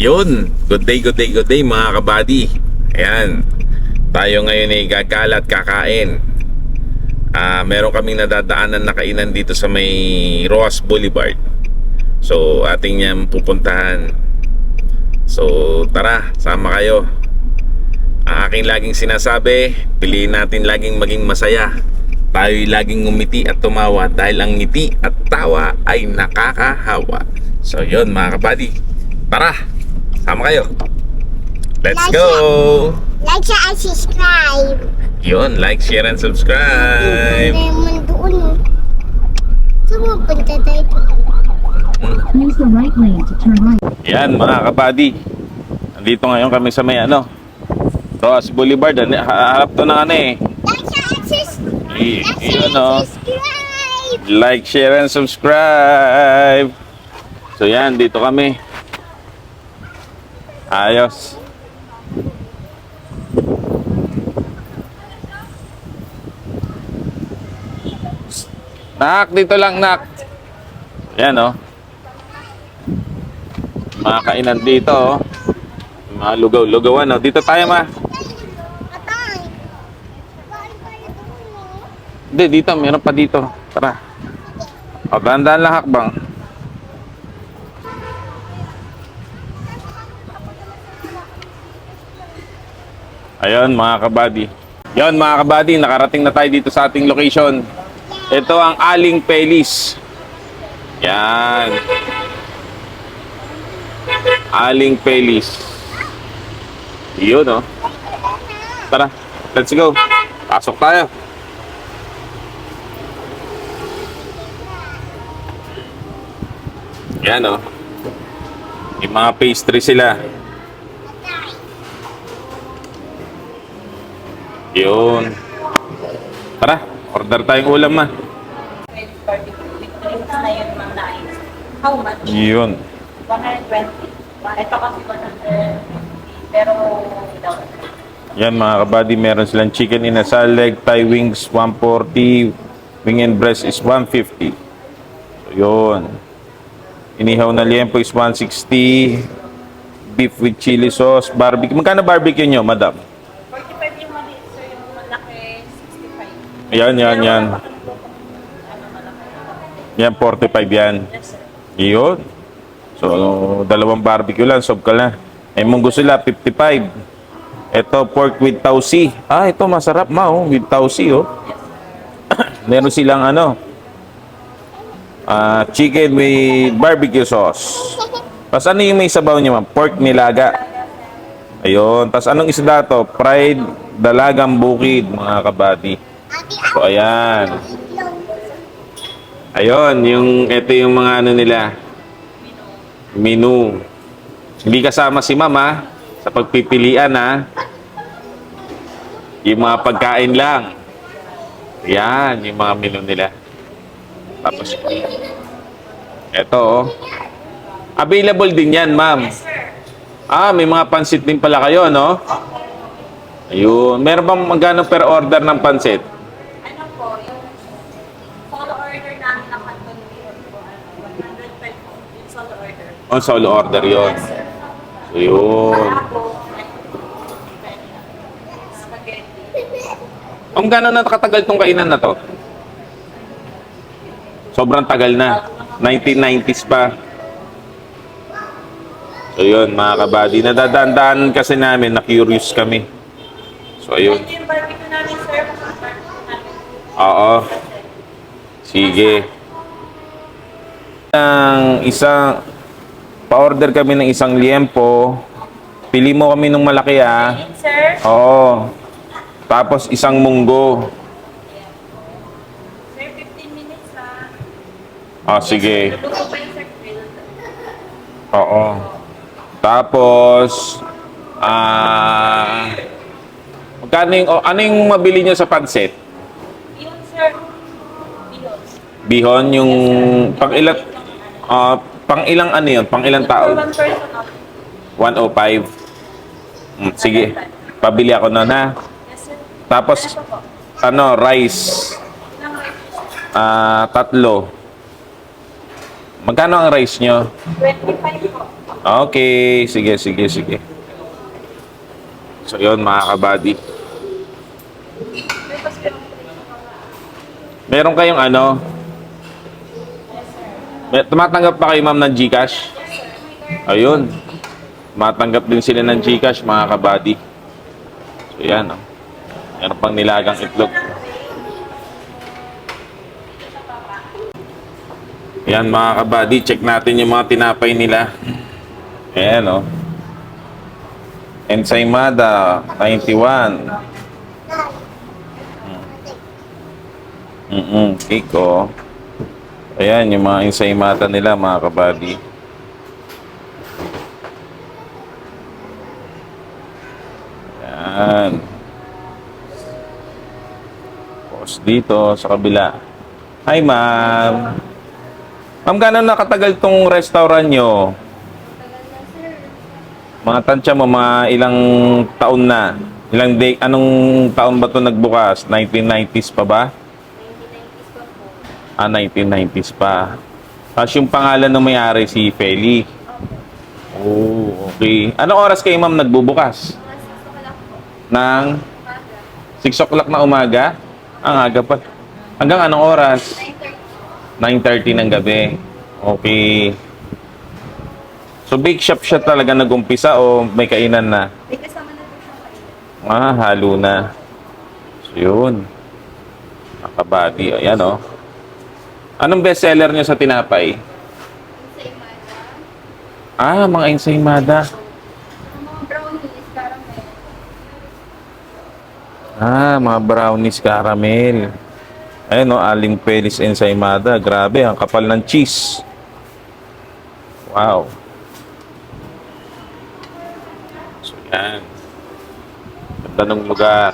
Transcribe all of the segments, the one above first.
Yun, good day, good day, good day mga kabady. Ayan, tayo ngayon ay gagalat kakain. Meron kaming nadadaanan na kainan dito sa may Roas Boulevard. So ating niyang pupuntahan. So tara, sama kayo. Ang aking laging sinasabi, piliin natin laging maging masaya. Tayo'y laging ngumiti at tumawa dahil ang ngiti at tawa ay nakakahawa. So yun mga kabady, tara, sama kayo. Let's go! Like, share, and subscribe. Yun, like, share, and subscribe. Naman doon. Saan mo punta tayo? Use the right lane to turn right. Yan mga kabady, nandito ngayon kami sa may Roas Boulevard. Harap to ng Like, share, and subscribe. Yun like, share, and subscribe. So yan, dito kami. Ayos. Nak, dito lang nak. Yan mga kainan dito mga lugaw-lugawan dito tayo ma. Atay. Kain tayo doon. Hindi, dito, meron pa dito. Tara. Dahan-dahan lang hakbang. Ayun mga kabady. Yon mga kabady, nakarating na tayo dito sa ating location. Ito ang Aling Pelis. Yan. Aling Pelis. Yun Tara, let's go. Pasok tayo. Yan yung mga pastry sila. Yun. Tara, order tayong ulam ma. How much? Yun. 120. Ito kasi 150. Pero without. Yan mga kabady, meron silang chicken inasal, leg, Thai wings 140, wing and breast is 150. So yun. Inihaw na liempo is 160, beef with chili sauce, barbecue. Magkano barbecue nyo, madam? 45 yung maliit, sir. Yung malaki, 65. Yan. Ano malaki? Yan, 45 yan. Yes, sir. Yun. So, dalawang barbecue lang, sob ka na. Eh, munggo sila, 55. Ito, pork with tausi. Ito masarap with tausi, Meron silang chicken with barbecue sauce. Tapos ano yung may sabaw niya, ma'am? Pork nilaga. Ayun. Tapos anong isda to? Fried dalagang bukid, mga kabady. So, ayan. Ayun, ito yung mga nila. Menu. Hindi kasama si mama sa pagpipilian, Yung mga pagkain lang. Yan, yung mga menu nila. Tapos, ito, available din yan, ma'am. Yes, sir. May mga pansit din pala kayo, Ayun. Meron bang magkano per order ng pansit? Ano po, yung solo order namin ng Canton Beer po, 105 po. Yung solo order. Solo order yon. Yes, sir. So, yun. Tapos, spaghetti. Ang gano'n na nakatagal tong kainan na to? Sobrang tagal na. 1990s pa. So yun mga kabady. Nadadaan kasi namin, na-curious kami. So ayun. Ito yung barbecue namin, sir. Mga barbecue namin. Oo. Sige. Pa-order kami ng isang liempo. Pili mo kami ng malaki, Sir, Oo. Tapos isang munggo. sir, 15 minutes, Sige. Luto pa yung sir grill. Oo. Tapos, magkano ano yung mabili nyo sa pansit? Yun, sir. Yun. Bihon, yung pang ilang yun? Pang ilang tao? For one person only. 105. Sige. Pabili ako na Yes, sir. Tapos, Ano po po? rice. Ilang rice? 3. Magkano ang rice nyo? 25 po. Okay, sige, sige, sige. So yun mga kabady. Meron kayong ano? Tumatanggap pa kayo ma'am ng GCash? Ayun. Tumatanggap din sila ng GCash mga kabady. So yan oh. Meron pang nilagang itlog. Yan mga kabady, check natin yung mga tinapay nila. Ayan o. Ensaymada, 91. Cake o. Ayan yung mga ensaymada nila mga kabady. Ayan. Tapos dito sa kabila. Hi ma'am. Ma'am, gano'n nakatagal tong restaurant nyo? Mga tansya mo, mga ilang taon na? Ilang day, anong taon ba ito nagbukas? 1990s pa ba? 1990s pa po. 1990s pa. Tapos yung pangalan ng may-ari, si Feli. Oh, okay. Anong oras kayo, ma'am, nagbubukas? Mga 6 o'clock po. Nang Umaga. 6 o'clock na umaga? Ang aga pa. Hanggang anong oras? 9:30 ng gabi. Okay. So, bake shop siya talaga nag-umpisa o may kainan na? May kasama na po siya kayo. Halo na. So, yun. Nakabady. Ayan, o. Anong bestseller niyo sa tinapay? Sa Imada. Mga ensaymada. Ang mga brownies, caramel. Mga brownies caramel. Ayan, o. Aling Pelis ensaymada. Grabe, ang kapal ng cheese. Wow. So, yan. Ganda ng lugar.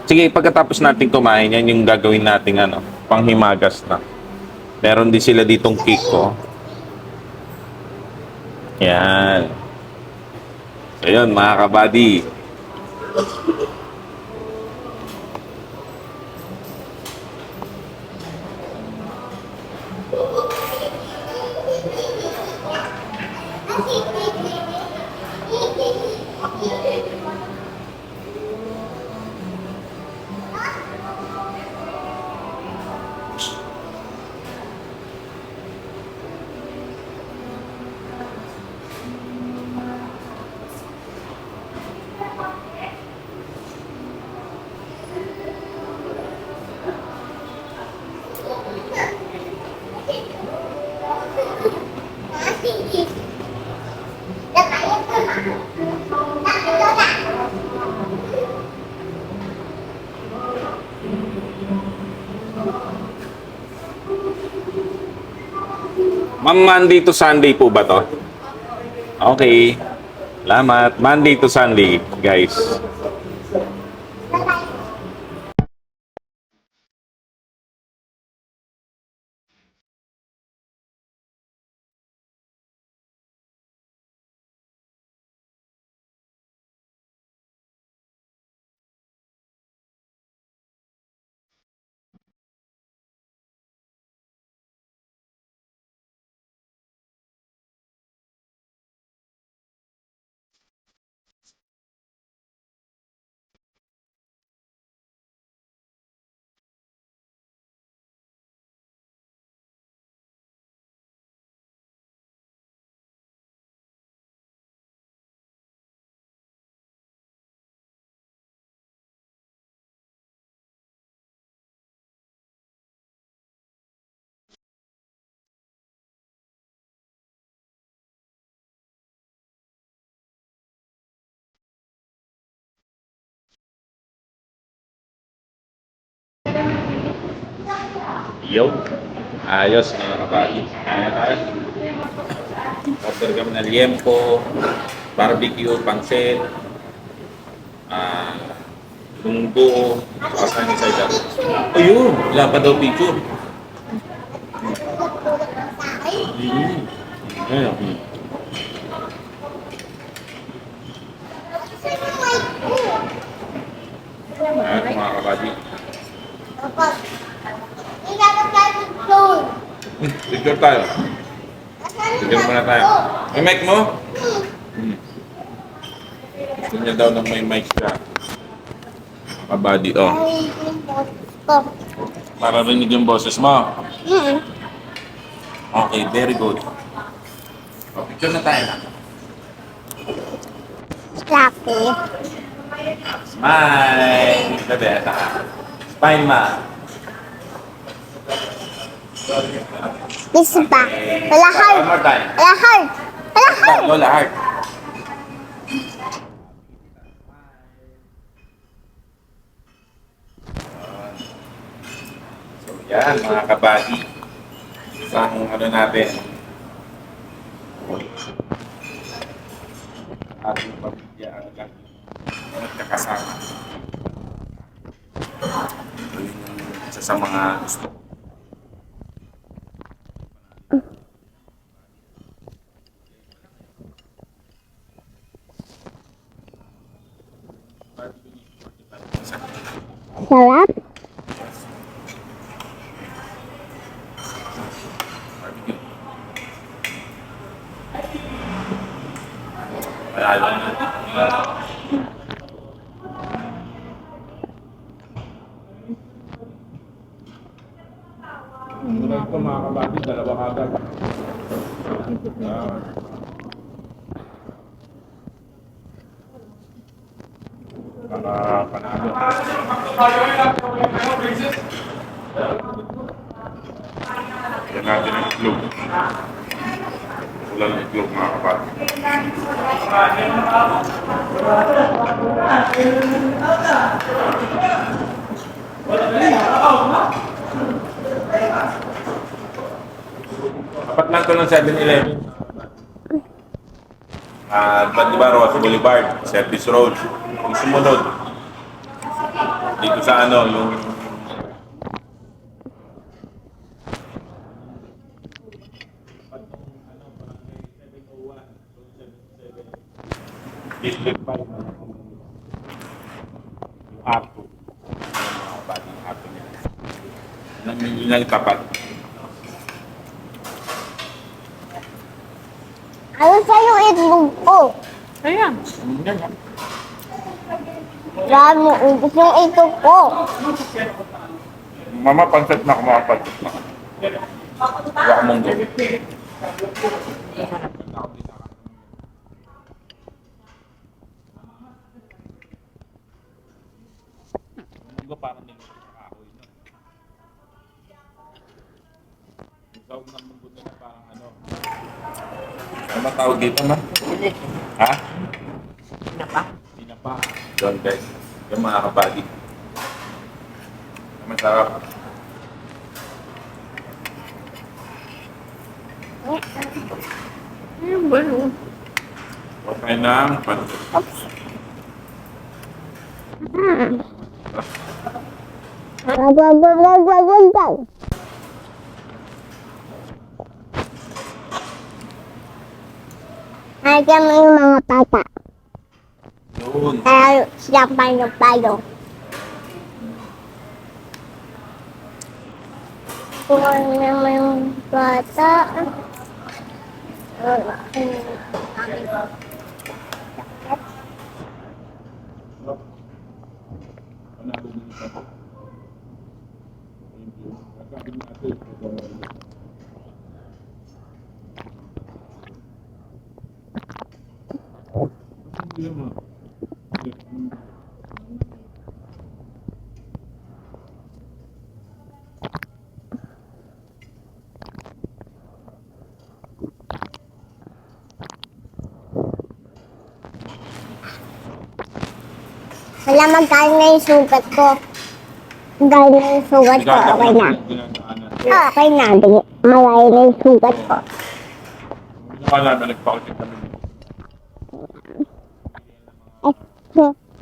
Sige, pagkatapos natin kumain, yan yung gagawin nating panghimagas na. Meron din sila ditong cake ko. Yan. So, yun, mga kabady. Ma'am, Monday to Sunday po ba to? Okay. Salamat. Monday to Sunday, guys. Yo. Ayos, mga kabady. Ayan tayo. Order kami ng liempo, barbecue, pansit, lunggo, saka ni Saida. Ayun, wala pa daw picture. Ayun. Ayan, mga kabady. Picture tayo. Bigyan mo na tayo. May mic mo? Gusto niya daw ng may mic siya. Kabady, oh. Ay, yung boss ko. Para rinig yung boses mo. Mm. Okay, very good. O, picture na tayo. Lucky. Smile! Sabi, Smile, ma. This ba? Wala heart. One more time. Wala heart. Wala heart. Lola, heart. So, yan, mga kabady. Isang ano natin. Ating pamilya ang lagi nagkakasama. Ito yung isa sa mga gusto. Sarap. Barbecue. Malalo na. Ito mga kabati, dalawa kagad. Para panalo. Yan natin ang itlog. Wala ng itlog mga kabati. Dapat lang ito ng 7-Eleven. Di ba, Ross Boulevard, Service Road. Yung sumunod. Dito sa ano, yung District 5. Yung R2. Yung body R2 nila. Yun lang tapat. Ano sa'yo itlog ko? Ayan. Grabe mo, ubus yung itlog ko. Mama, pansit na kumapansit na. Wala mong gawin. Hindi ko parang nila sa kahoy na. Yung tawag ng mundo nila parang ano. Ano ba tawag dito na? Ha? Pinapa. Tinapa. Doon guys. Yung mga kabady. Masarap. Ayun ba yun? Okay ng pansit. Wag. Nagyan mo yung mga bata. Yun. Kaya siya payo-payo. Kung ano naman yung bata. Panalo din ito. Thank you. Nagkabing natin. Hindi mo. Wala magkain na yung sugat ko. Magaling na yung sugat ko. Okay na. Okay na. Magaling na yung sugat ko. Ginawa namin, nagpakasin kami.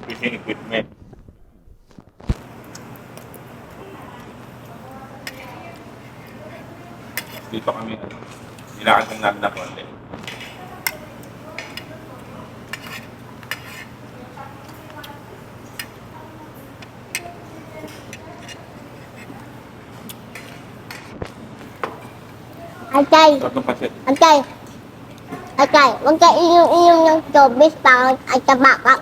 Fishing equipment. Dito kami, nilakad lang namin na konti. Atay. Sarap ng pasit. Atay. Okay, huwag ka inom-inom ng tubig para at taba ka.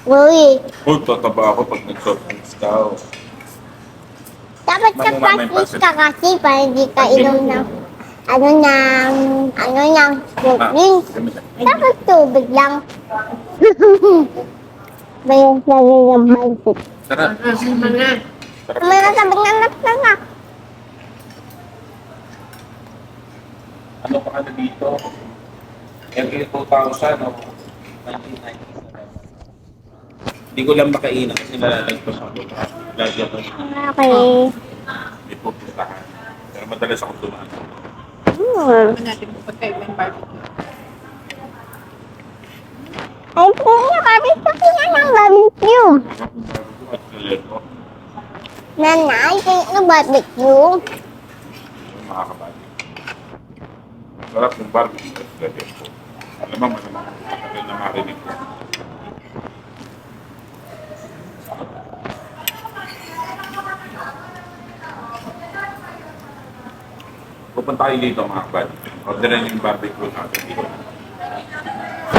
Uy, Uy, tataba ako pag nag-soft drinks ka. dapat sa Mamumama yung practice pansit. ka kasi para hindi ka inom ng ng fruit drinks. Dapat tubig lang. Bayan sa rin ng pansit. Sarap. Sarap. Mga sabang nanap na nga. Ano pa ka na dito? Every 2000 o 1997. Hindi ko lang makainan kasi nalalagpas ako. Lagi ako Okay. may pupuntahan. Pero madalas ako dumaan. natin kung pagkaiba yung barbecue. Ay, kaya kami sa kanya ng barbecue. At kalero, Nanay, kaya ng barbecue. mga kabali. Sarap yung barbecue at kalero. Alam mo, malamang matagal na marinig ko. Pupunta kayo dito mga kabali. Orderan yung barbecue natin dito.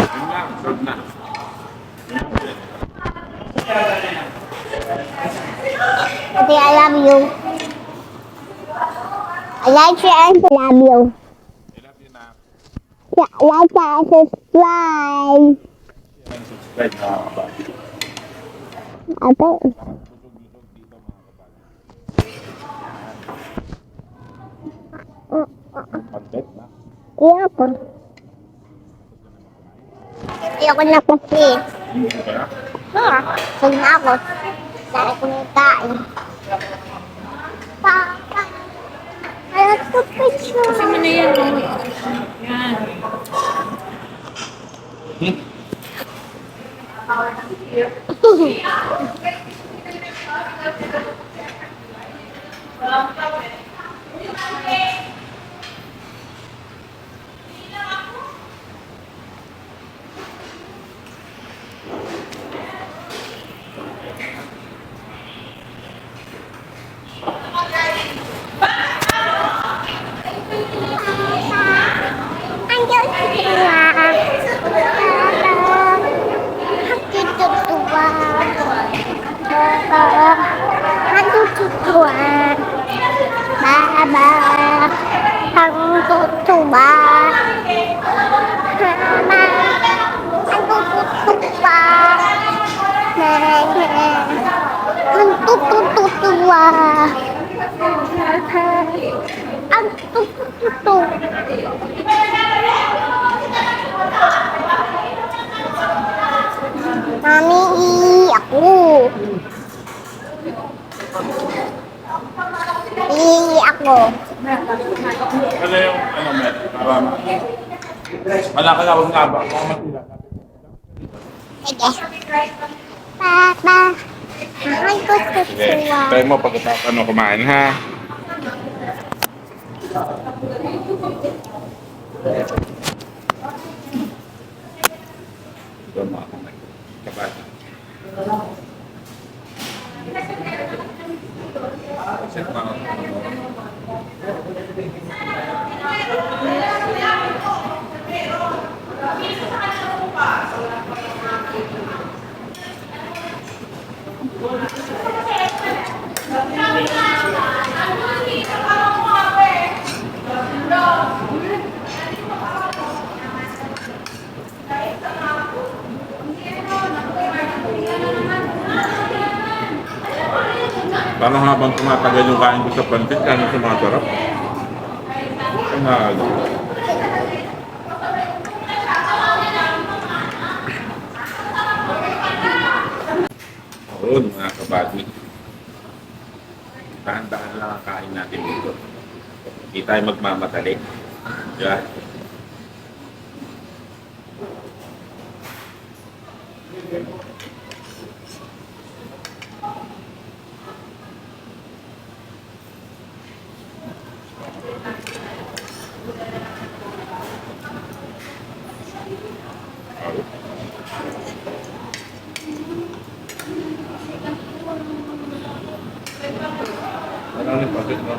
Yun lang, serve na. Ate, I love you. I like you and I love you. I love you na. Yeah, like and subscribe. Subscribe mga kabali. Okay. Busog-busog dito mga kabali. Content na. Iya po. Ayoko na kasi. Hindi ba? Sag na ako. Dahil ko na kain. Papa. Ayaw ko picture. Kasi mo na yan. Yan. Andiyan sila. Hatutuwa. Hatutuwa. Baba. Hatutuwa. Mama. Hatutuwa. Hatutuwa. Hatutuwa. Mami, ako. Ako. Ano yung ano, Mer? Wala ka lang nga ba? Sige. Papa. Mahal ko Sige. tutuwa. Try mo pagkatapos ano kumain, ha? Ito mga kabata. Set mga parang habang tumatagal yung kain ko sa pansit, kano sumasarap. Ang naagal. Oo, mga kabagi. Dahan-dahan lang ang kain natin dito. Hindi tayo magmamadali. Diba? Maraming pasit ba?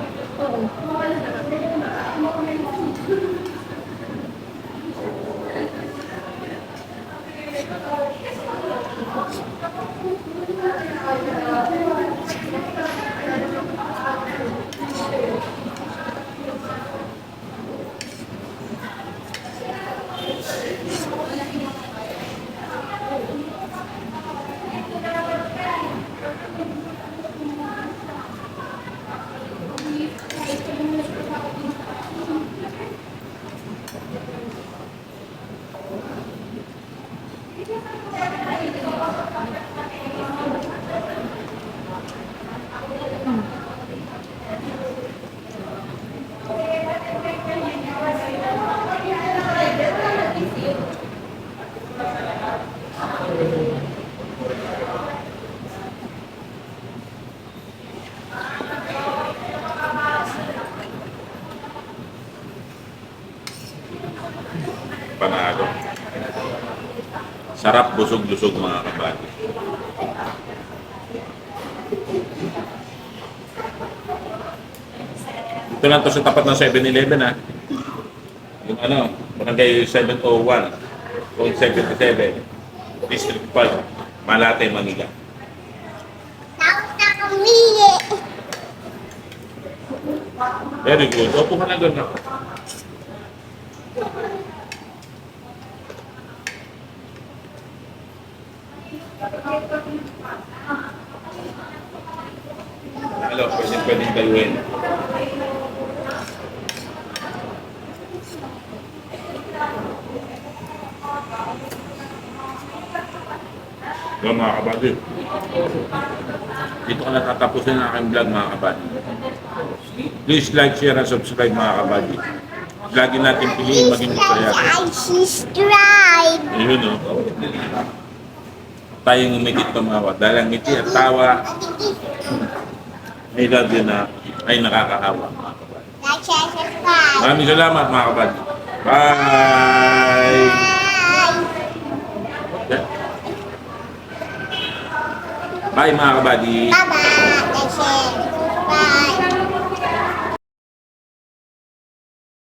avocado. Sarap, busog-lusog mga kabady. Ito lang to sa tapat ng 7-Eleven ha. Yung ano, barangay 701.77 District 5, Malate, Manila. Tapos na kamili. Very good. Opo ka na doon. Hello, pwedeng gawin. Hello mga kabady. Dito ka natatapusin ang aking vlog mga kabady. Please like, share, and subscribe mga kabady. Lagi natin piliin maging masaya. I subscribe. Ayun o. Tayong umigit tumawa. Dahil ang ngiti at tawa ay love you na ay nakakahawa mga kabady. Like, share, subscribe. Maraming salamat mga kabady. Bye! Bye mga kabady. Bye-bye. Like, share, subscribe.